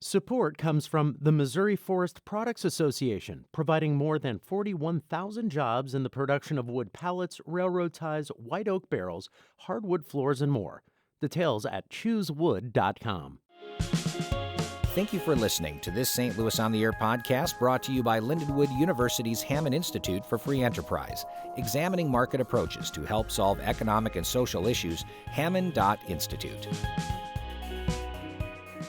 Support comes from the Missouri Forest Products Association, providing more than 41,000 jobs in the production of wood pallets, railroad ties, white oak barrels, hardwood floors, and more. Details at choosewood.com. Thank you for listening to this St. Louis on the Air podcast brought to you by Lindenwood University's Hammond Institute for Free Enterprise, examining market approaches to help solve economic and social issues, hammond.institute.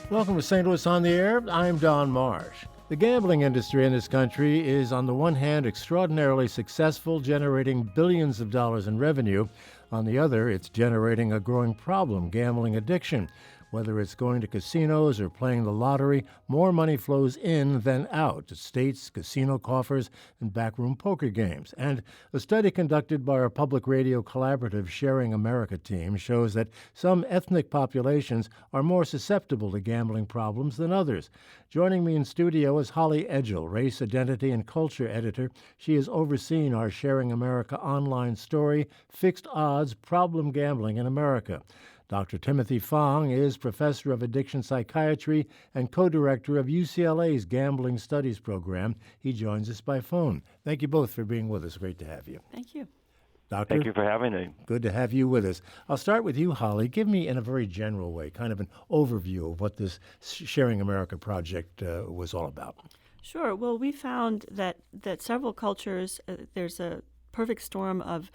Welcome to St. Louis on the Air. I'm Don Marsh. The gambling industry in this country is, on the one hand, extraordinarily successful, generating billions of dollars in revenue. On the other, it's generating a growing problem, gambling addiction. Whether it's going to casinos or playing the lottery, more money flows in than out to states, casino coffers, and backroom poker games. And a study conducted by our public radio collaborative Sharing America team shows that some ethnic populations are more susceptible to gambling problems than others. Joining me in studio is Holly Edgell, Race, Identity, and Culture Editor. She has overseen our Sharing America online story, Fixed Odds, Problem Gambling in America. Dr. Timothy Fong is professor of addiction psychiatry and co-director of UCLA's Gambling Studies program. He joins us by phone. Thank you both for being with us. Great to have you. Thank you. Doctor? Thank you for having me. Good to have you with us. I'll start with you, Holly. Give me, in a very general way, kind of an overview of what this Sharing America project was all about. Sure. Well, we found that several cultures, there's a perfect storm of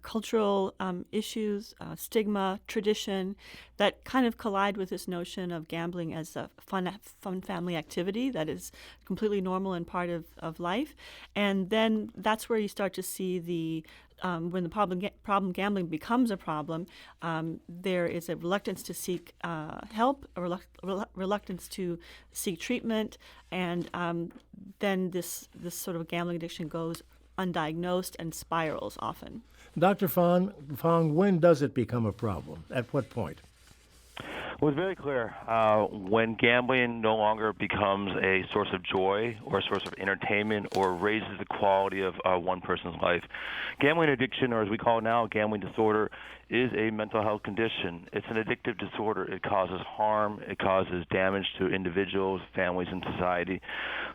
cultural issues, stigma, tradition that kind of collide with this notion of gambling as a fun family activity that is completely normal and part of life. And then that's where you start to see when the problem gambling becomes a problem, there is a reluctance to seek help, a reluctance to seek treatment, and then this sort of gambling addiction goes undiagnosed and spirals often. Dr. Fong, when does it become a problem? At what point? Well, it's very clear when gambling no longer becomes a source of joy or a source of entertainment or raises the quality of one person's life. Gambling addiction, or as we call it now, gambling disorder, is a mental health condition. It's an addictive disorder. It causes harm. It causes damage to individuals, families, and society.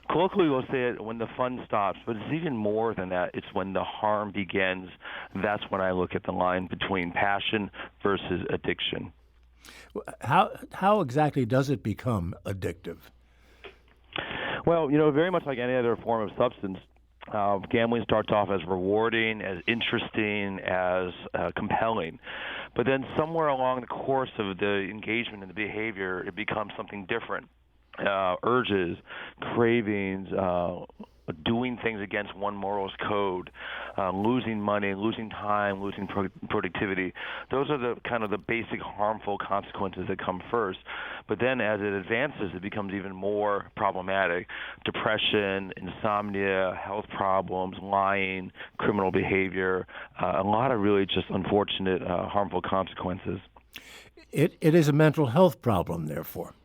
Colloquially, we'll say it when the fun stops, but it's even more than that. It's when the harm begins. That's when I look at the line between passion versus addiction. How exactly does it become addictive? Well, very much like any other form of substance, gambling starts off as rewarding, as interesting, as compelling. But then somewhere along the course of the engagement and the behavior, it becomes something different. Urges, cravings, doing things against one morals code, losing money, losing time, losing productivity. Those are the kind of the basic harmful consequences that come first. But then as it advances, it becomes even more problematic. Depression, insomnia, health problems, lying, criminal behavior, a lot of really just unfortunate, harmful consequences. It is a mental health problem, therefore.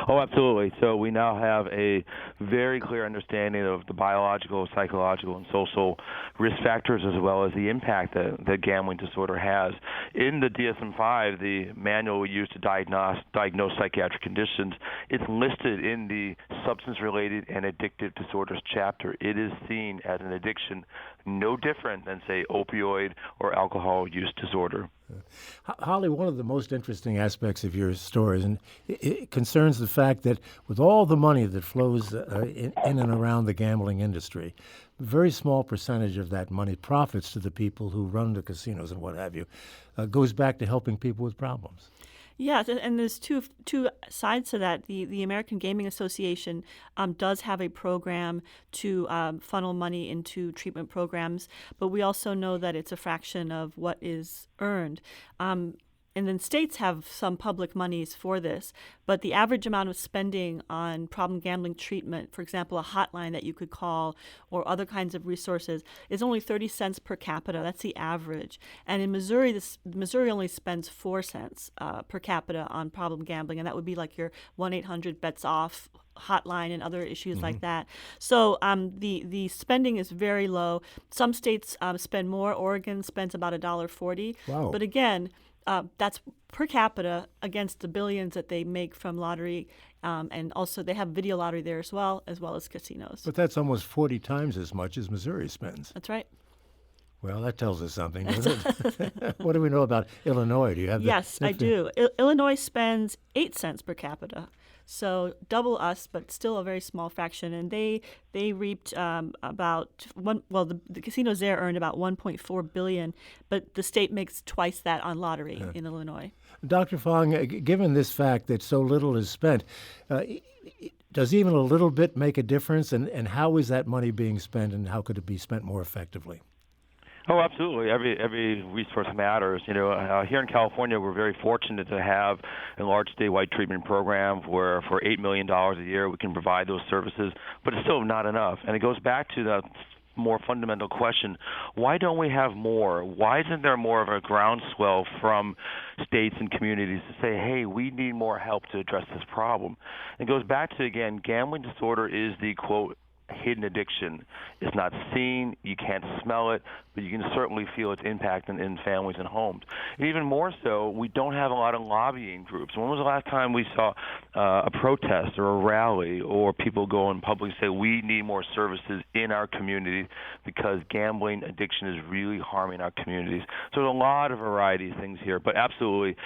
Oh, absolutely. So we now have a very clear understanding of the biological, psychological, and social risk factors, as well as the impact that gambling disorder has. In the DSM-5, the manual we use to diagnose psychiatric conditions, it's listed in the substance-related and addictive disorders chapter. It is seen as an addiction no different than, say, opioid or alcohol use disorder. Holly, one of the most interesting aspects of your stories, and it concerns the fact that with all the money that flows in and around the gambling industry, a very small percentage of that money profits to the people who run the casinos and what have you, goes back to helping people with problems. Yeah, and there's two sides to that. The American Gaming Association does have a program to funnel money into treatment programs, but we also know that it's a fraction of what is earned. And then states have some public monies for this, but the average amount of spending on problem gambling treatment, for example, a hotline that you could call or other kinds of resources, is only 30 cents per capita. That's the average. And in Missouri, Missouri only spends 4 cents per capita on problem gambling, and that would be like your 1-800-BETS-OFF hotline and other issues like that. So the spending is very low. Some states spend more. Oregon spends about $1.40. Wow. But again, that's per capita against the billions that they make from lottery, and also they have video lottery there as well as casinos. But that's almost 40 times as much as Missouri spends. That's right. Well, that tells us something, doesn't it? What do we know about Illinois? Do you have Yes, I do. Illinois spends 8 cents per capita, so double us, but still a very small fraction. And they reaped about one. Well, the casinos there earned about $1.4 billion, but the state makes twice that on lottery in Illinois. Dr. Fong, given this fact that so little is spent, does even a little bit make a difference? And how is that money being spent, and how could it be spent more effectively? Oh, absolutely. Every resource matters. Here in California, we're very fortunate to have a large statewide treatment program where for $8 million a year we can provide those services, but it's still not enough. And it goes back to the more fundamental question, why don't we have more? Why isn't there more of a groundswell from states and communities to say, hey, we need more help to address this problem? It goes back to, again, gambling disorder is the, quote, hidden addiction. It's not seen, you can't smell it, but you can certainly feel its impact in families and homes. And even more so, we don't have a lot of lobbying groups. When was the last time we saw a protest or a rally or people go in public and say, we need more services in our community because gambling addiction is really harming our communities? So there's a lot of variety of things here, but absolutely,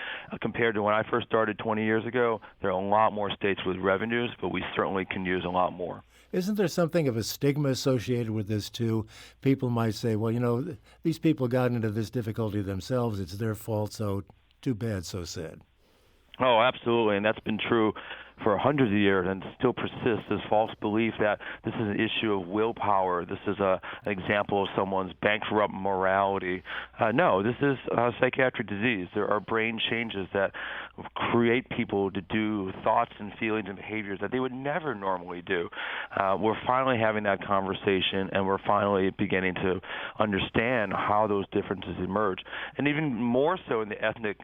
compared to when I first started 20 years ago, there are a lot more states with revenues, but we certainly can use a lot more. Isn't there something of a stigma associated with this, too? People might say, well, these people got into this difficulty themselves. It's their fault, so too bad, so sad. Oh, absolutely, and that's been true for hundreds of years and still persists, this false belief that this is an issue of willpower. This is an example of someone's bankrupt morality. No, this is a psychiatric disease. There are brain changes that create people to do thoughts and feelings and behaviors that they would never normally do. We're finally having that conversation, and we're finally beginning to understand how those differences emerge. And even more so in the ethnic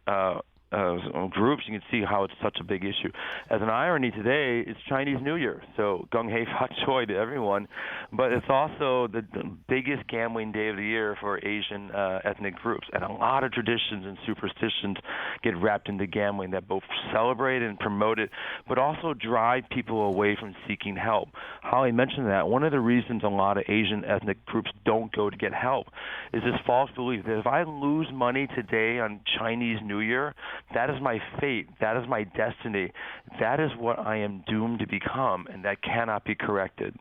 groups, you can see how it's such a big issue. As an irony today, it's Chinese New Year, so gung hei fat choi to everyone, but it's also the biggest gambling day of the year for Asian ethnic groups, and a lot of traditions and superstitions get wrapped into gambling that both celebrate and promote it, but also drive people away from seeking help. Holly mentioned that. One of the reasons a lot of Asian ethnic groups don't go to get help is this false belief that if I lose money today on Chinese New Year, that is my fate. That is my destiny. That is what I am doomed to become, and that cannot be corrected.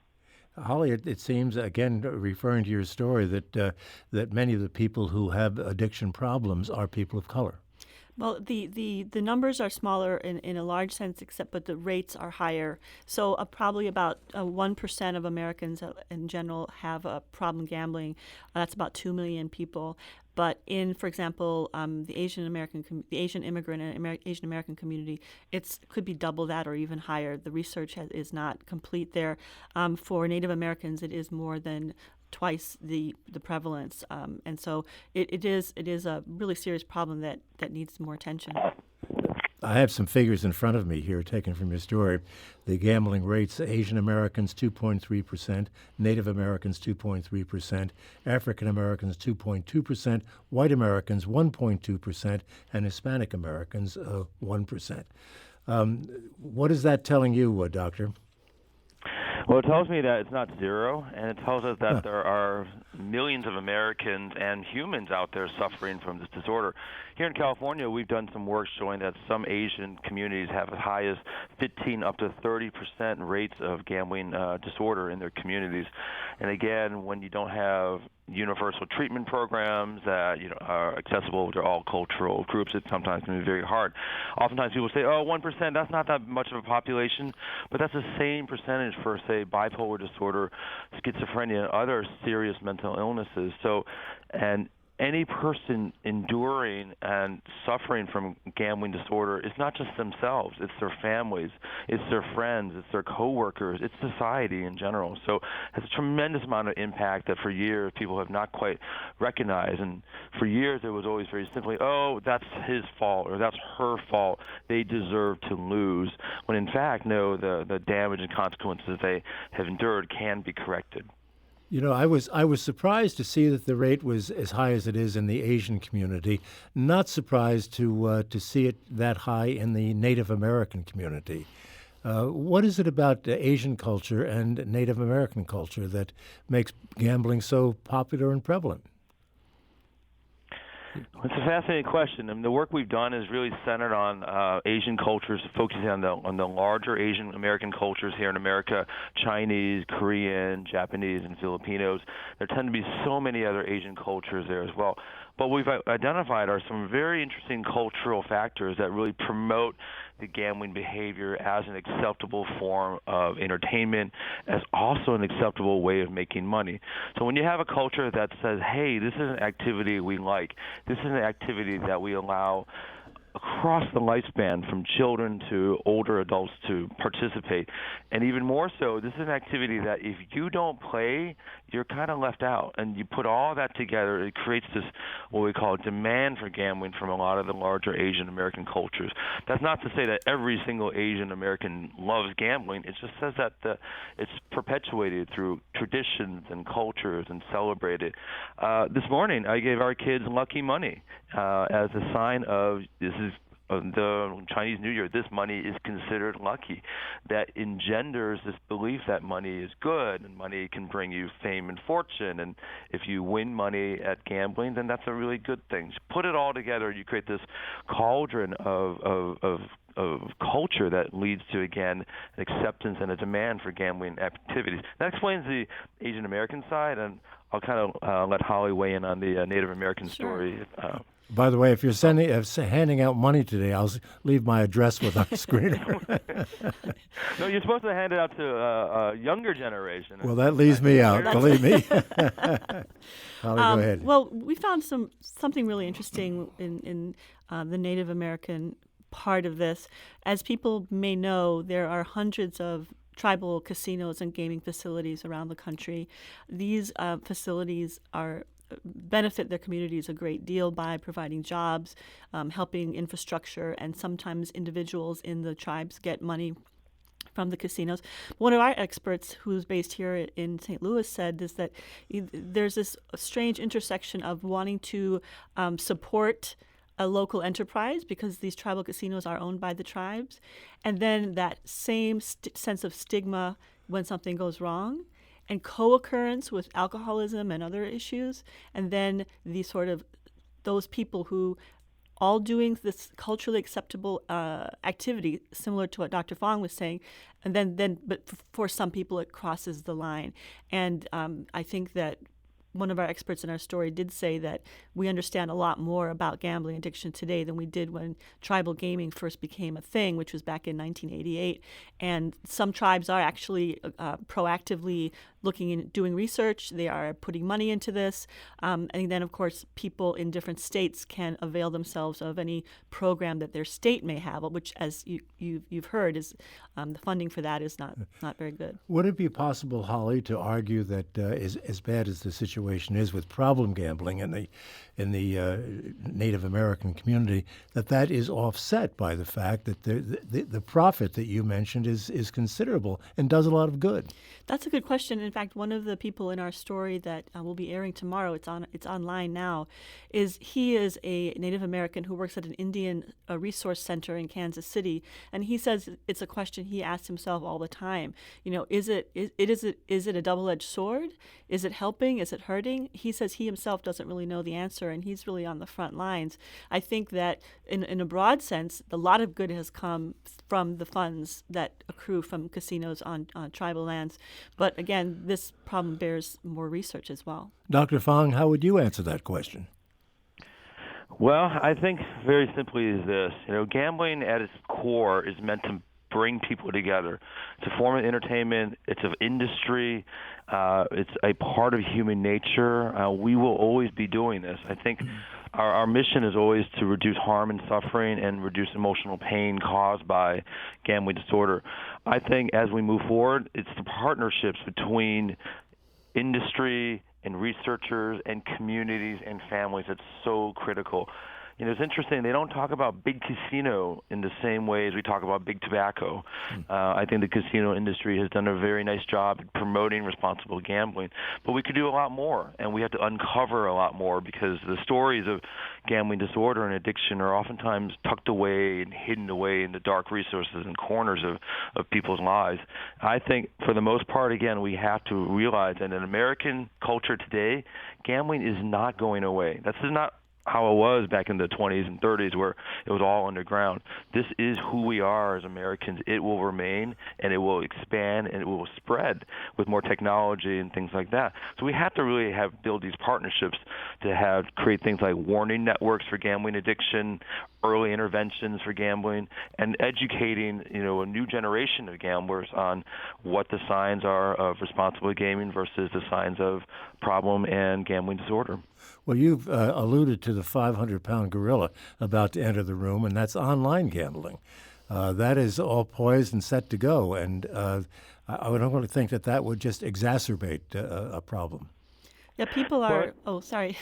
Holly, it seems, again, referring to your story, that many of the people who have addiction problems are people of color. Well, the numbers are smaller in a large sense, but the rates are higher. So probably about 1% of Americans in general have a problem gambling. That's about 2 million people. But in, for example, the Asian immigrant and Asian American community, it could be double that or even higher. The research is not complete there. For Native Americans, it is more than twice the prevalence, and so it is a really serious problem that needs more attention. I have some figures in front of me here taken from your story. The gambling rates: Asian Americans 2.3%, Native Americans 2.3%, African Americans 2.2%, White Americans 1.2%, and Hispanic Americans 1%. What is that telling you, Doctor? Well, it tells me that it's not zero, and it tells us that there are millions of Americans and humans out there suffering from this disorder. Here in California, we've done some work showing that some Asian communities have as high as 15 up to 30% rates of gambling disorder in their communities. And again, when you don't have universal treatment programs that are accessible to all cultural groups, it sometimes can be very hard. Oftentimes people say, 1%, that's not that much of a population, but that's the same percentage for, say, bipolar disorder, schizophrenia, and other serious mental illnesses. So, and any person enduring and suffering from gambling disorder is not just themselves, it's their families, it's their friends, it's their coworkers, it's society in general. So it has a tremendous amount of impact that for years people have not quite recognized. And for years it was always very simply, that's his fault or that's her fault, they deserve to lose. When in fact, no, the damage and consequences they have endured can be corrected. You know, I was surprised to see that the rate was as high as it is in the Asian community. Not surprised to see it that high in the Native American community. What is it about Asian culture and Native American culture that makes gambling so popular and prevalent? It's a fascinating question, and the work we've done is really centered on Asian cultures, focusing on the larger Asian American cultures here in America: Chinese, Korean, Japanese, and Filipinos. There tend to be so many other Asian cultures there as well. But what we've identified are some very interesting cultural factors that really promote the gambling behavior as an acceptable form of entertainment, as also an acceptable way of making money. So when you have a culture that says, hey, this is an activity we like, this is an activity that we allow across the lifespan, from children to older adults to participate. And even more so, this is an activity that if you don't play, you're kind of left out. And you put all that together, it creates this, what we call, demand for gambling from a lot of the larger Asian American cultures. That's not to say that every single Asian American loves gambling. It just says that it's perpetuated through traditions and cultures and celebrated. This morning, I gave our kids lucky money as a sign of this is the Chinese New Year. This money is considered lucky. That engenders this belief that money is good and money can bring you fame and fortune. And if you win money at gambling, then that's a really good thing. Put it all together, you create this cauldron of culture that leads to, again, an acceptance and a demand for gambling activities. That explains the Asian American side, and I'll kind of let Holly weigh in on the Native American story. By the way, if you're handing out money today, I'll leave my address with our screener. No, you're supposed to hand it out to a younger generation. Well, that leaves me out, believe me. Holly, go ahead. Well, we found something really interesting in the Native American part of this. As people may know, there are hundreds of tribal casinos and gaming facilities around the country. These facilities benefit their communities a great deal by providing jobs, helping infrastructure, and sometimes individuals in the tribes get money from the casinos. One of our experts, who's based here in St. Louis, said is that there's this strange intersection of wanting to support a local enterprise because these tribal casinos are owned by the tribes, and then that same sense of stigma when something goes wrong, and co-occurrence with alcoholism and other issues, and then the sort of those people who all doing this culturally acceptable activity, similar to what Dr. Fong was saying, and then but for some people it crosses the line. And I think that one of our experts in our story did say that we understand a lot more about gambling addiction today than we did when tribal gaming first became a thing, which was back in 1988. And some tribes are actually proactively looking and doing research. They are putting money into this. And then, of course, people in different states can avail themselves of any program that their state may have, which, as you've heard, is the funding for that is not very good. Would it be possible, Holly, to argue that as bad as the situation is with problem gambling in the Native American community, that is offset by the fact that the profit that you mentioned is considerable and does a lot of good? That's a good question. In fact, one of the people in our story that will be airing tomorrow, it's online now, he is a Native American who works at an Indian resource center in Kansas City, and he says it's a question he asks himself all the time. You know, is it a double-edged sword? Is it helping? Is it hurting? He says he himself doesn't really know the answer, and he's really on the front lines. I think that in a broad sense, a lot of good has come from the funds that accrue from casinos on tribal lands. But again, this problem bears more research as well. Dr. Fong, how would you answer that question? Well, I think very simply is this. Gambling at its core is meant to bring people together. It's a form of entertainment. It's of industry. It's a part of human nature. We will always be doing this. I think our mission is always to reduce harm and suffering and reduce emotional pain caused by gambling disorder. I think as we move forward, it's the partnerships between industry and researchers and communities and families that's so critical. It's interesting. They don't talk about big casino in the same way as we talk about big tobacco. I think the casino industry has done a very nice job at promoting responsible gambling, but we could do a lot more, and we have to uncover a lot more because the stories of gambling disorder and addiction are oftentimes tucked away and hidden away in the dark resources and corners of people's lives. I think for the most part, again, we have to realize that in American culture today, gambling is not going away. That's not how it was back in the 20s and 30s where it was all underground. This is who we are as Americans. It will remain, and it will expand, and it will spread with more technology and things like that. So we have to really build these partnerships to create things like warning networks for gambling addiction, early interventions for gambling, and educating a new generation of gamblers on what the signs are of responsible gaming versus the signs of problem and gambling disorder. Well, you've alluded to the 500-pound gorilla about to enter the room, and that's online gambling. That is all poised and set to go, and I would only think that would just exacerbate a problem. Yeah, people are. Oh, sorry.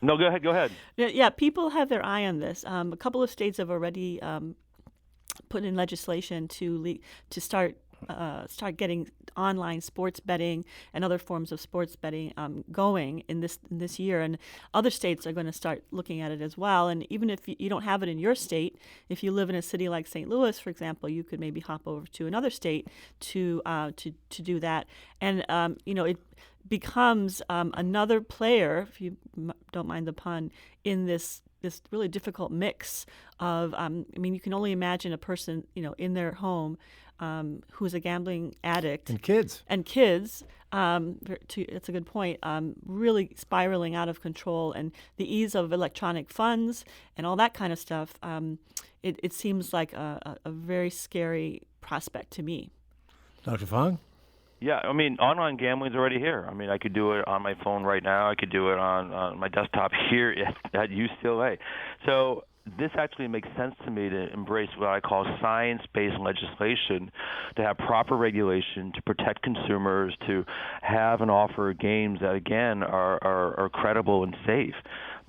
No, go ahead. Yeah, people have their eye on this. A couple of states have already put in legislation to start getting online sports betting and other forms of sports betting going in this year, and other states are going to start looking at it as well. And even if you don't have it in your state, if you live in a city like St. Louis, for example, you could maybe hop over to another state to do that, and it becomes another player, if you don't mind the pun, in this really difficult mix of you can only imagine a person in their home who's a gambling addict and kids it's a good point, really spiraling out of control, and the ease of electronic funds and all that kind of stuff. It seems like a very scary prospect to me. Dr. Fong? Yeah, online gambling is already here. I could do it on my phone right now. I could do it on my desktop here at UCLA. So this actually makes sense to me to embrace what I call science-based legislation, to have proper regulation, to protect consumers, to have and offer games that, again, are credible and safe.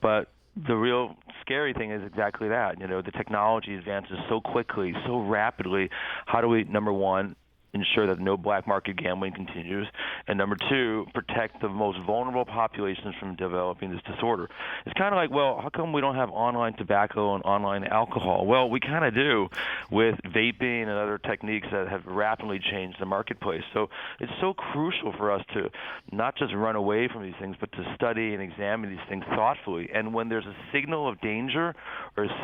But the real scary thing is exactly that. The technology advances so quickly, so rapidly. How do we, number one, ensure that no black market gambling continues, and number two, protect the most vulnerable populations from developing this disorder? It's kind of like, well, how come we don't have online tobacco and online alcohol? Well, we kind of do with vaping and other techniques that have rapidly changed the marketplace. So it's so crucial for us to not just run away from these things, but to study and examine these things thoughtfully. And when there's a signal of danger or a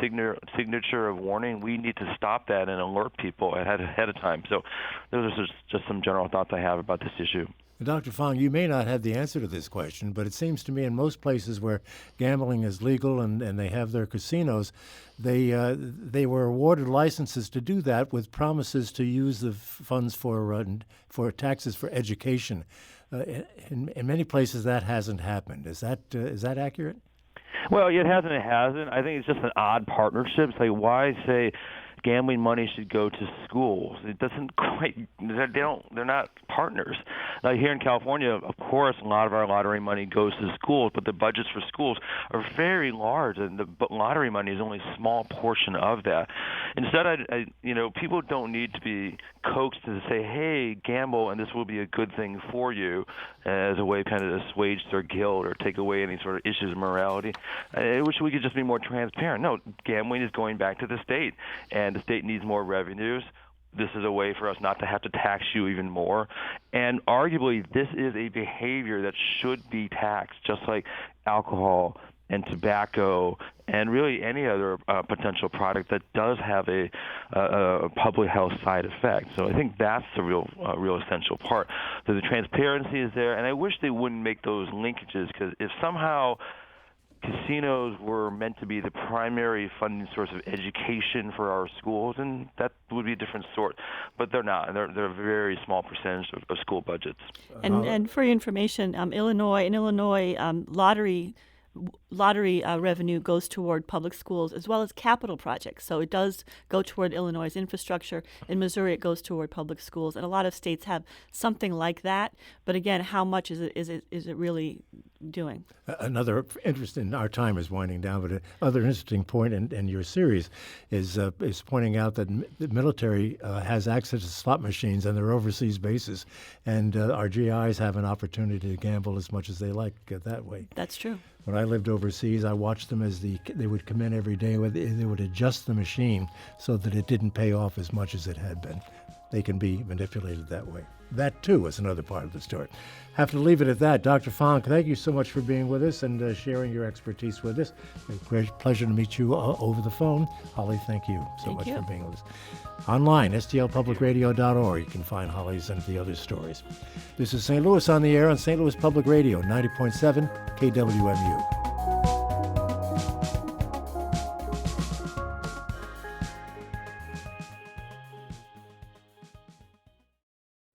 signature of warning, we need to stop that and alert people ahead of time. So those are just some general thoughts I have about this issue. Dr. Fong, you may not have the answer to this question, but it seems to me in most places where gambling is legal and they have their casinos, they were awarded licenses to do that with promises to use the funds for taxes for education. In many places, that hasn't happened. Is that accurate? Well, it hasn't. I think it's just an odd partnership. It's like, why say gambling money should go to schools? It doesn't quite. They're not partners. Now, here in California, of course, a lot of our lottery money goes to schools, but the budgets for schools are very large, and the lottery money is only a small portion of that. Instead, people don't need to be coaxed to say, "Hey, gamble, and this will be a good thing for you," as a way kind of assuage their guilt or take away any sort of issues of morality. I wish we could just be more transparent. No, gambling is going back to the state, and the state needs more revenues. This is a way for us not to have to tax you even more. And arguably, this is a behavior that should be taxed, just like alcohol and tobacco and really any other potential product that does have a public health side effect. So I think that's the real essential part. So the transparency is there, and I wish they wouldn't make those linkages, because if somehow casinos were meant to be the primary funding source of education for our schools, and that would be a different sort. But they're not. They're a very small percentage of school budgets. And for your information, Illinois, lottery revenue goes toward public schools as well as capital projects. So it does go toward Illinois' infrastructure. In Missouri, it goes toward public schools, and a lot of states have something like that. But again, how much is it really doing. Another interesting, our time is winding down, but another interesting point in your series is pointing out that the military has access to slot machines on their overseas bases, and our GIs have an opportunity to gamble as much as they like that way. That's true. When I lived overseas, I watched them as they would come in every day. They would adjust the machine so that it didn't pay off as much as it had been. They can be manipulated that way. That, too, is another part of the story. Have to leave it at that. Dr. Fong, thank you so much for being with us and sharing your expertise with us. A great pleasure to meet you over the phone. Holly, thank you so much for being with us. Online, STLPublicRadio.org, you can find Holly's and the other stories. This is St. Louis on the Air on St. Louis Public Radio, 90.7 KWMU.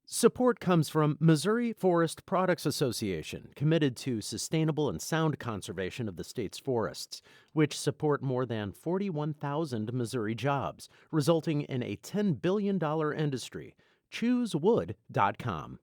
Support comes from Missouri Forest Products Association, committed to sustainable and sound conservation of the state's forests, which support more than 41,000 Missouri jobs, resulting in a $10 billion industry. ChooseWood.com.